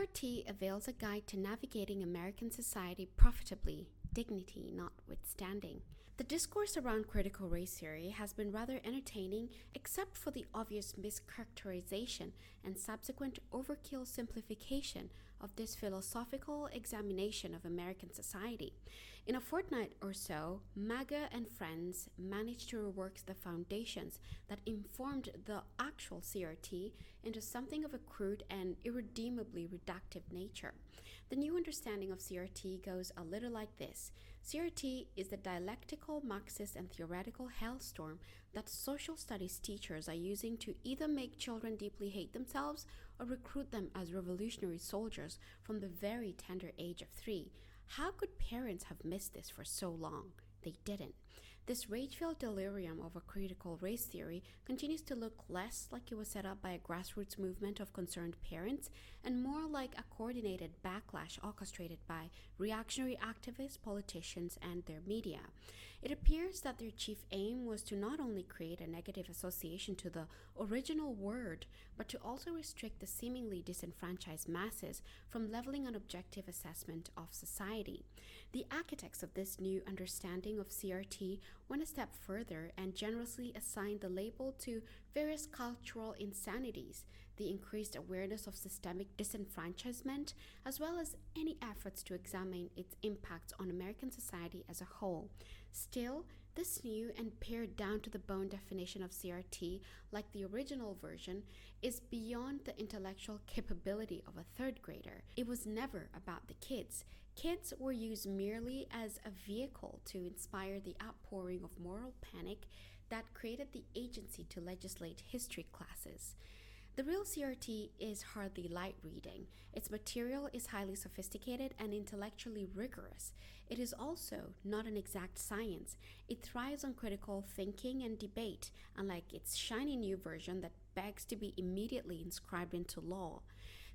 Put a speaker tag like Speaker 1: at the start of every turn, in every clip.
Speaker 1: CRT avails a guide to navigating American society profitably, dignity notwithstanding. The discourse around critical race theory has been rather entertaining, except for the obvious mischaracterization and subsequent overkill simplification of this philosophical examination of American society. In a fortnight or so, MAGA and friends managed to rework the foundations that informed the actual CRT into something of a crude and irredeemably reductive nature. The new understanding of CRT goes a little like this. CRT is the dialectical, Marxist, and theoretical hellstorm that social studies teachers are using to either make children deeply hate themselves or recruit them as revolutionary soldiers from the very tender age of 3. How could parents have missed this for so long? They didn't. This rage-filled delirium over critical race theory continues to look less like it was set up by a grassroots movement of concerned parents and more like a coordinated backlash orchestrated by reactionary activists, politicians, and their media. It appears that their chief aim was to not only create a negative association to the original word, but to also restrict the seemingly disenfranchised masses from leveling an objective assessment of society. The architects of this new understanding of CRT went a step further and generously assigned the label to various cultural insanities, the increased awareness of systemic disenfranchisement, as well as any efforts to examine its impacts on American society as a whole. Still, this new and pared down to the bone definition of CRT, like the original version, is beyond the intellectual capability of a third grader. It was never about the kids. Kids were used merely as a vehicle to inspire the outpouring of moral panic that created the agency to legislate history classes. The real CRT is hardly light reading. Its material is highly sophisticated and intellectually rigorous. It is also not an exact science. It thrives on critical thinking and debate, unlike its shiny new version that begs to be immediately inscribed into law.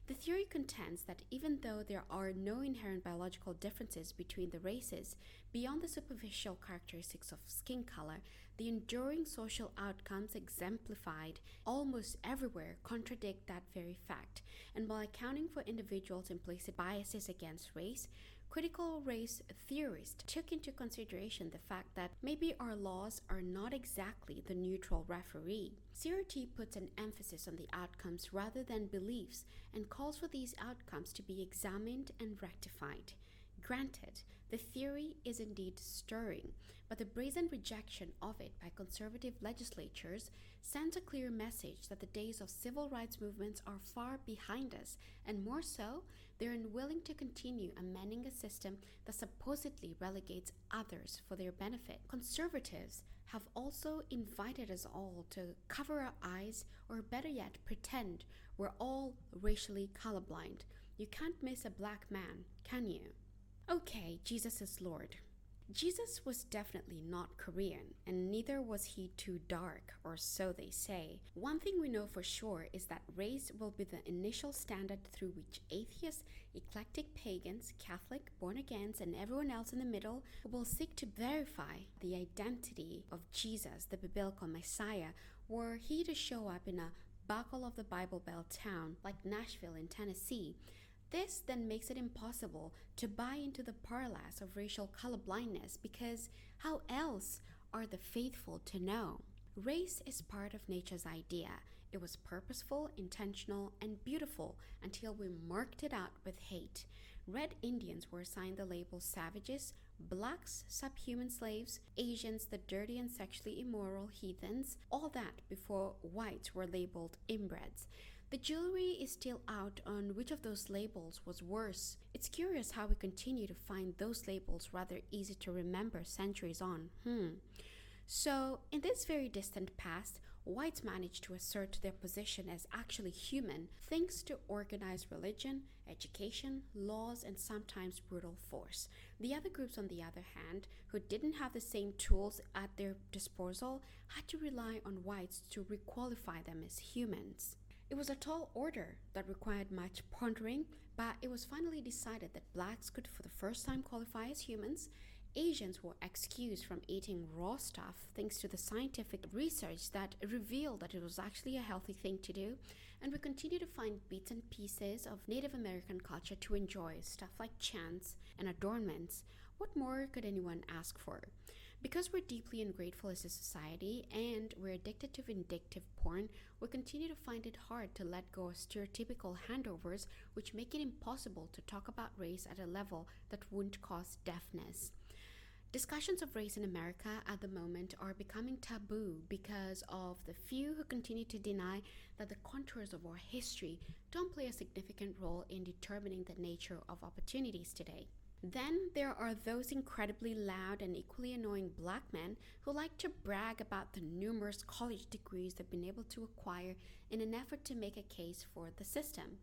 Speaker 1: The theory contends that even though there are no inherent biological differences between the races, beyond the superficial characteristics of skin color, the enduring social outcomes exemplified almost everywhere contradict that very fact. And while accounting for individuals' implicit biases against race, critical race theorists took into consideration the fact that maybe our laws are not exactly the neutral referee. CRT puts an emphasis on the outcomes rather than beliefs and calls for these outcomes to be examined and rectified. Granted, the theory is indeed stirring, but the brazen rejection of it by conservative legislatures sends a clear message that the days of civil rights movements are far behind us, and more so, they're unwilling to continue amending a system that supposedly relegates others for their benefit. Conservatives have also invited us all to cover our eyes, or better yet, pretend we're all racially colorblind. You can't miss a black man, can you? Okay, Jesus is Lord. Jesus was definitely not Korean, and neither was he too dark, or so they say. One thing we know for sure is that race will be the initial standard through which atheists, eclectic pagans, Catholic, born-agains, and everyone else in the middle will seek to verify the identity of Jesus, the biblical Messiah, were he to show up in a buckle of the Bible Belt town like Nashville in Tennessee. This then makes it impossible to buy into the parlace of racial colorblindness, because how else are the faithful to know? Race is part of nature's idea. It was purposeful, intentional, and beautiful until we marked it out with hate. Red Indians were assigned the label savages, blacks subhuman slaves, Asians the dirty and sexually immoral heathens, all that before whites were labeled inbreds. The jury is still out on which of those labels was worse. It's curious how we continue to find those labels rather easy to remember centuries on. So, in this very distant past, whites managed to assert their position as actually human thanks to organized religion, education, laws, and sometimes brutal force. The other groups, on the other hand, who didn't have the same tools at their disposal, had to rely on whites to requalify them as humans. It was a tall order that required much pondering, but it was finally decided that blacks could for the first time qualify as humans, Asians were excused from eating raw stuff thanks to the scientific research that revealed that it was actually a healthy thing to do. And we continue to find bits and pieces of Native American culture to enjoy, stuff like chants and adornments. What more could anyone ask for? Because we're deeply ungrateful as a society and we're addicted to vindictive porn, we continue to find it hard to let go of stereotypical handovers which make it impossible to talk about race at a level that wouldn't cause deafness. Discussions of race in America at the moment are becoming taboo because of the few who continue to deny that the contours of our history don't play a significant role in determining the nature of opportunities today. Then there are those incredibly loud and equally annoying black men who like to brag about the numerous college degrees they've been able to acquire in an effort to make a case for the system.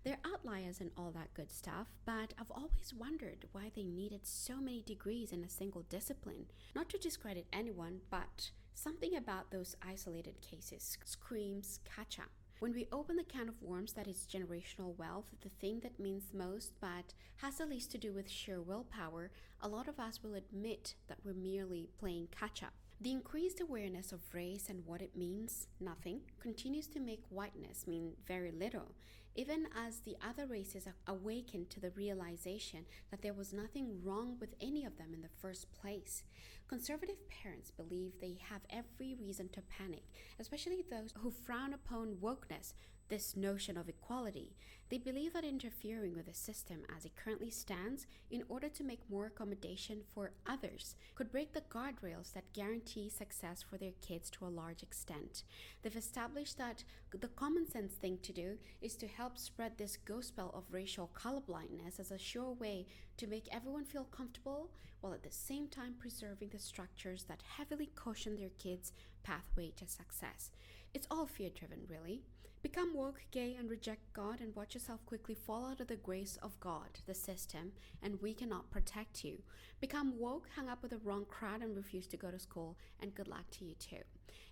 Speaker 1: They're outliers and all that good stuff, but I've always wondered why they needed so many degrees in a single discipline. Not to discredit anyone, but something about those isolated cases screams catch up. When we open the can of worms that is generational wealth, the thing that means most but has the least to do with sheer willpower, a lot of us will admit that we're merely playing catch up. The increased awareness of race and what it means, nothing, continues to make whiteness mean very little, even as the other races awaken to the realization that there was nothing wrong with any of them in the first place. Conservative parents believe they have every reason to panic, especially those who frown upon wokeness, this notion of equality. They believe that interfering with the system as it currently stands in order to make more accommodation for others could break the guardrails that guarantee success for their kids to a large extent. They've established that the common sense thing to do is to help spread this gospel of racial colorblindness as a sure way to make everyone feel comfortable while at the same time preserving the structures that heavily caution their kids' pathway to success. It's all fear-driven, really. Become woke, gay, and reject God and watch yourself quickly fall out of the grace of God, the system, and we cannot protect you. Become woke, hang up with the wrong crowd, and refuse to go to school, and good luck to you too.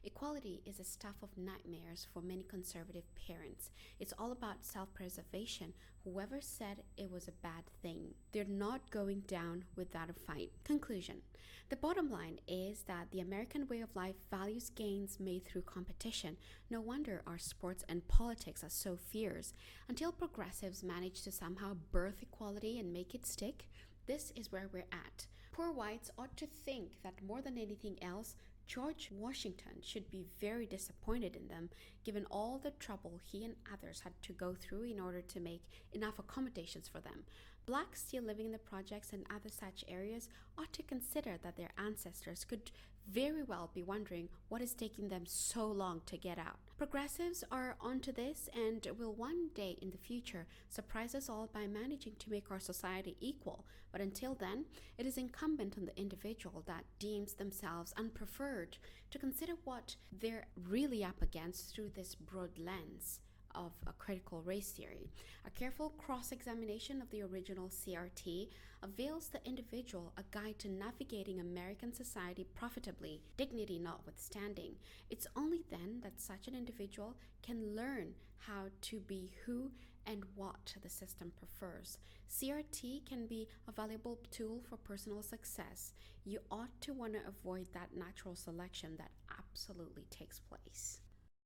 Speaker 1: Equality is a stuff of nightmares for many conservative parents. It's all about self-preservation. Whoever said it was a bad thing, they're not going down without a fight. Conclusion. The bottom line is that the American way of life values gains made through competition. No wonder our sports and politics are so fierce. Until progressives manage to somehow birth equality and make it stick, this is where we're at. Poor whites ought to think that more than anything else, George Washington should be very disappointed in them, given all the trouble he and others had to go through in order to make enough accommodations for them. Blacks still living in the projects and other such areas ought to consider that their ancestors could very well be wondering what is taking them so long to get out. Progressives are onto this and will one day in the future surprise us all by managing to make our society equal. But until then, it is incumbent on the individual that deems themselves unpreferred to consider what they're really up against through this broad lens of a critical race theory. A careful cross-examination of the original CRT avails the individual a guide to navigating American society profitably, dignity notwithstanding. It's only then that such an individual can learn how to be who and what the system prefers. CRT can be a valuable tool for personal success. You ought to want to avoid that natural selection that absolutely takes place.